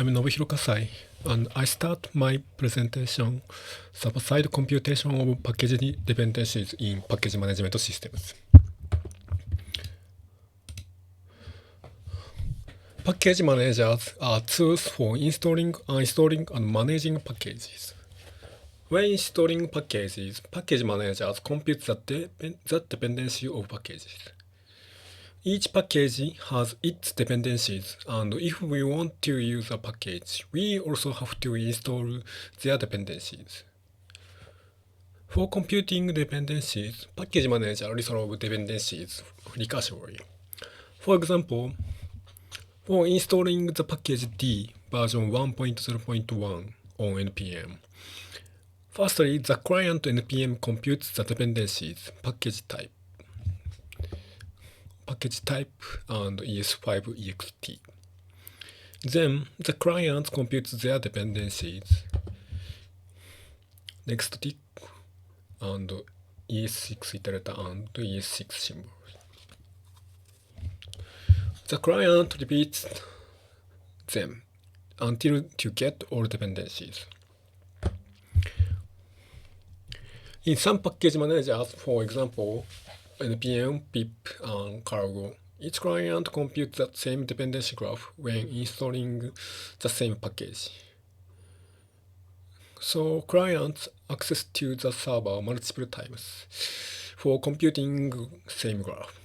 I'm Nobuhiro Kasai, and I start my presentation server-side computation of package dependencies in package management systems. Package managers are tools for installing, uninstalling, and managing packages. When installing packages, package managers compute the dependency of packages. Each package has its dependencies, and if we want to use a package, we also have to install their dependencies. For computing dependencies, package manager resolve dependencies recursively. For example, for installing the package D version 1.0.1 on NPM, firstly, the client NPM computes the dependencies, package type, and ES5ext. Then the client computes their dependencies, next tick, and ES6 iterator and ES6 symbol. The client repeats them until to get all dependencies. In some package managers, for example, NPM, pip, and cargo, each client computes the same dependency graph when installing the same package. So clients access to the server multiple times for computing same graph.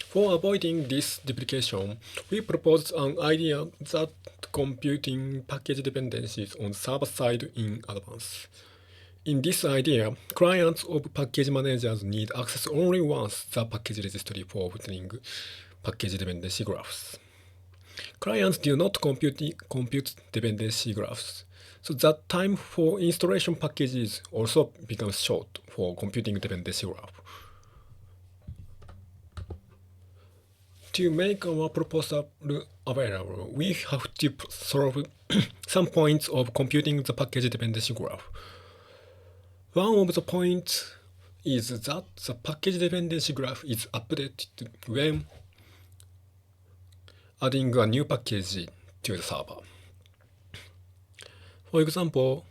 For avoiding this duplication, we propose an idea that computing package dependencies on server side in advance. In this idea, clients of package managers need access only once the package registry for obtaining package dependency graphs. Clients do not compute dependency graphs, so that time for installation packages also becomes short for computing dependency graph. To make our proposal available, we have to solve some points of computing the package dependency graph. One of the points is that the package dependency graph is updated when adding a new package to the server. For example,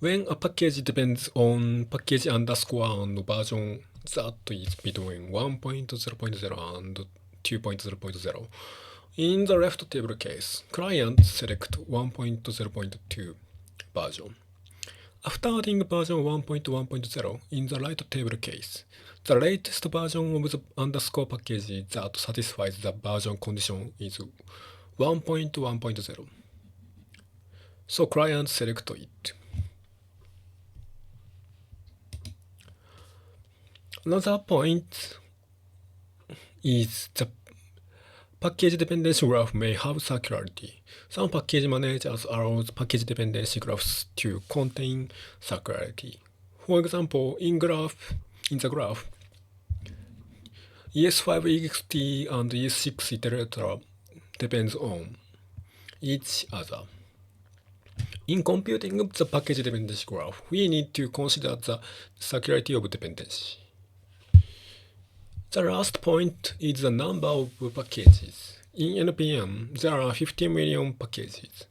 when a package depends on package underscore and version that is between 1.0.0 and 2.0.0, in the left table case, client select 1.0.2 version. After adding version 1.1.0 in the right table case, the latest version of the underscore package that satisfies the version condition is 1.1.0. So client select it. Another point is the package dependency graph may have circularity. Some package managers allow package dependency graphs to contain circularity. For example, in the graph, ES5ext and ES6 iterator depends on each other. In computing the package dependency graph, we need to consider the circularity of dependency. The last point is the number of packages. In NPM, there are 15 million packages.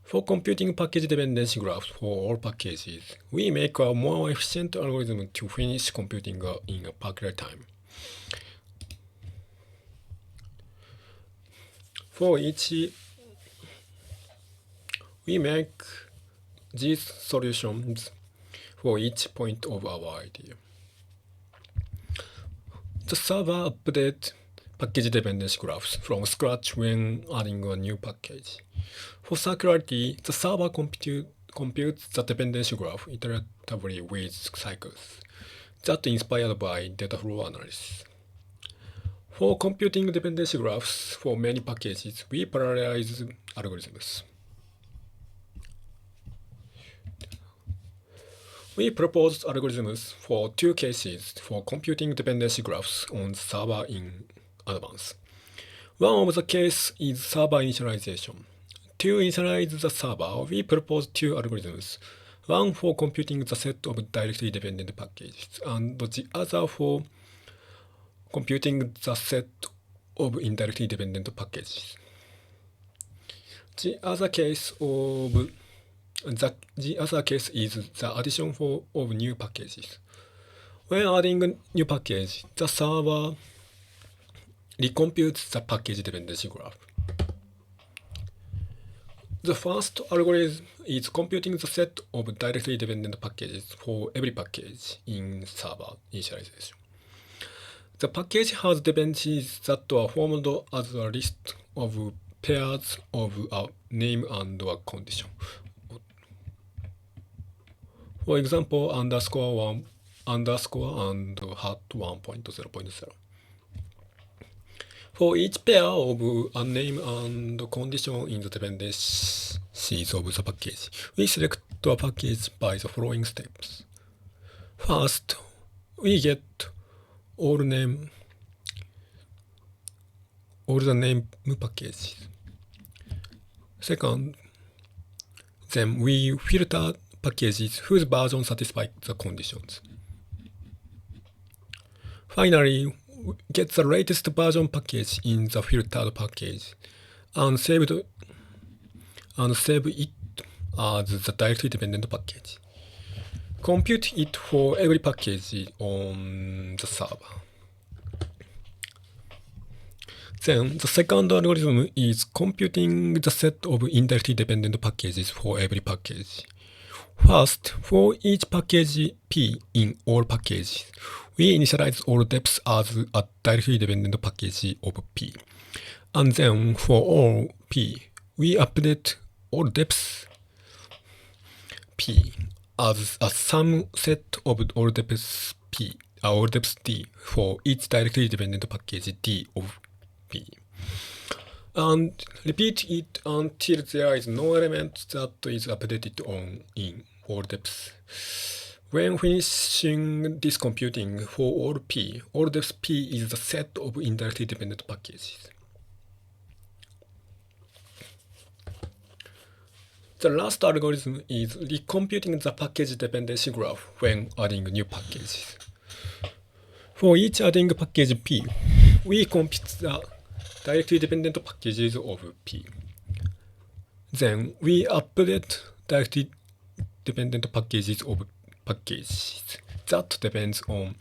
For computing package dependency graphs for all packages, we make a more efficient algorithm to finish computing in a peculiar time. For each, we make these solutions for each point of our idea. The server updates package dependency graphs from scratch when adding a new package. For circularity, the server computes the dependency graph iteratively with cycles. That inspired by data flow analysis. For computing dependency graphs for many packages, we parallelize algorithms. We proposed algorithms for two cases for computing dependency graphs on the server in advance. One of the cases is server initialization. To initialize the server, we proposed two algorithms, one for computing the set of directly dependent packages, and the other for computing the set of indirectly dependent packages. The other case is the addition of new packages. When adding new package, the server recomputes the package dependency graph. The first algorithm is computing the set of directly dependent packages for every package in server initialization. The package has dependencies that are formed as a list of pairs of a name and a condition. For example, _1, _ and _1.0.0. For each pair of a name and condition in the dependencies of the package, we select a package by the following steps. First, we get all the name packages. Second, then we filter packages whose version satisfy the conditions. Finally, get the latest version package in the filtered package and save it as the directly dependent package. Compute it for every package on the server. Then the second algorithm is computing the set of indirectly dependent packages for every package. First, for each package P in all packages, we initialize all depths as a directly dependent package of P. And then for all P, we update all depths P as a sum set of all depths P, all depths D for each directly dependent package D of P. And repeat it until there is no element that is updated in all depths. When finishing this computing for all P, all depths P is the set of indirectly dependent packages. The last algorithm is recomputing the package dependency graph when adding new packages. For each adding package P, we compute the directly dependent packages of P. Then we update directly dependent packages of packages that depends on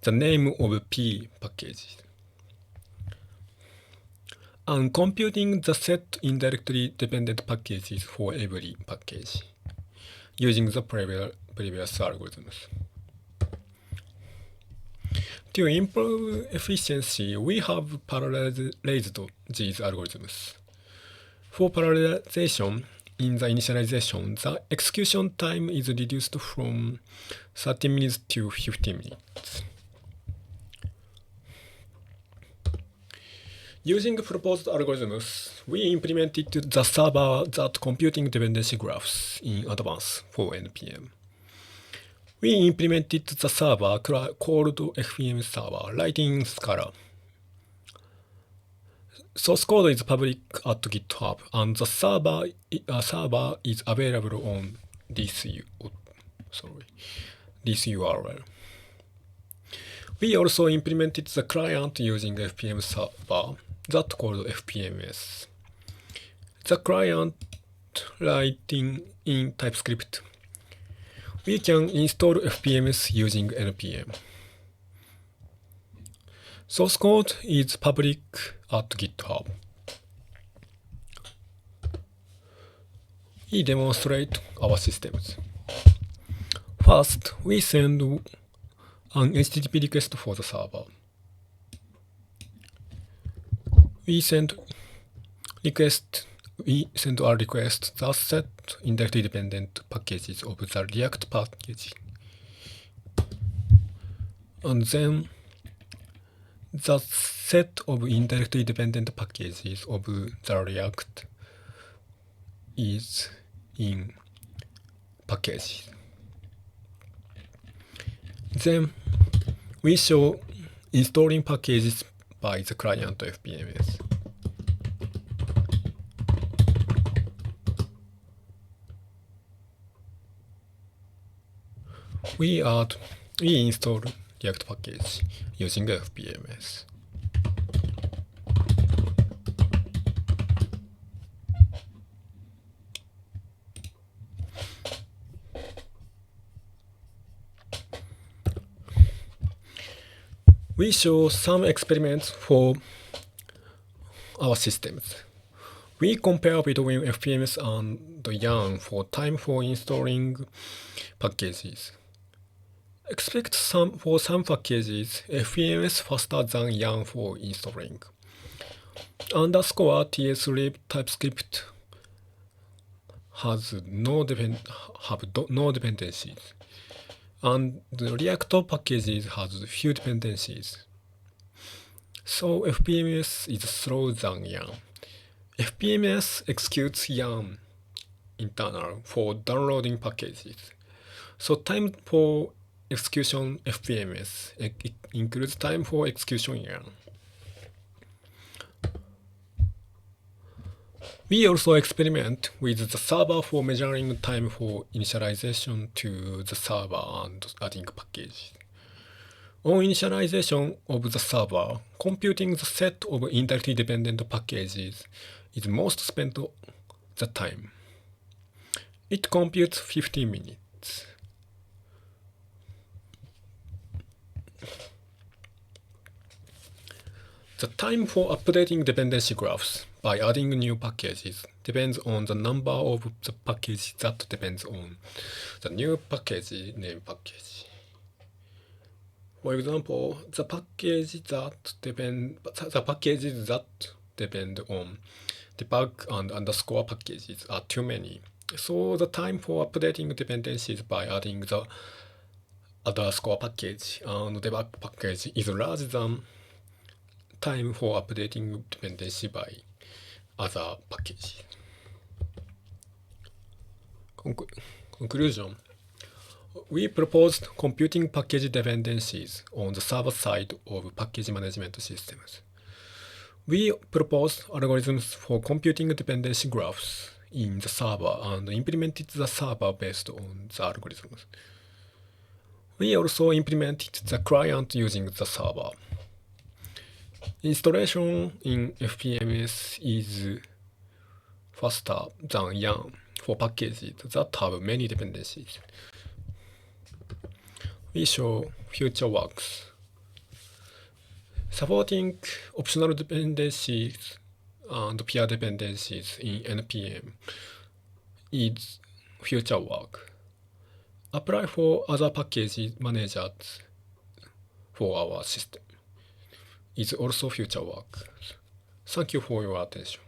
the name of P packages. And computing the set indirectly dependent packages for every package using the previous algorithms. To improve efficiency, we have parallelized these algorithms. For parallelization, in the initialization, the execution time is reduced from 30 minutes to 15 minutes. Using proposed algorithms, we implemented the server that computing dependency graphs in advance for NPM. We implemented the server called FPM server, writing Scala. Source code is public at GitHub, and the server is available on this URL. We also implemented the client using FPM server that called FPMS. The client writing in TypeScript. We can install FPMS using npm. Source code is public at GitHub. We demonstrate our systems. First, we send an HTTP request for the server. We send our request that set indirectly dependent packages of the React package. And then the set of indirectly dependent packages of the React is in packages. Then we show installing packages by the client FPMS. We install React package using FPMS. We show some experiments for our systems. We compare between FPMS and YARN for time for installing packages. Expect for some packages FPMS faster than YARN for installing. Underscore TSLib TypeScript have no dependencies, and the React packages has few dependencies. So FPMS is slower than YARN. FPMS executes YARN internal for downloading packages. So time for execution FPMS includes time for execution YARN. We also experiment with the server for measuring time for initialization to the server and adding packages. On initialization of the server, computing the set of indirectly dependent packages is most spent the time. It computes 50 minutes. The time for updating dependency graphs by adding new packages depends on the number of the packages that depends on the new package name package. For example, the packages that depend on debug and underscore packages are too many. So the time for updating dependencies by adding the underscore package and debug package is larger than time for updating dependency by other packages. Conclusion. We proposed computing package dependencies on the server side of package management systems. We proposed algorithms for computing dependency graphs in the server and implemented the server based on the algorithms. We also implemented the client using the server. Installation in FPMS is faster than YARN for packages that have many dependencies. We show future works. Supporting optional dependencies and peer dependencies in NPM is future work. Apply for other package managers for our system is also future work. Thank you for your attention.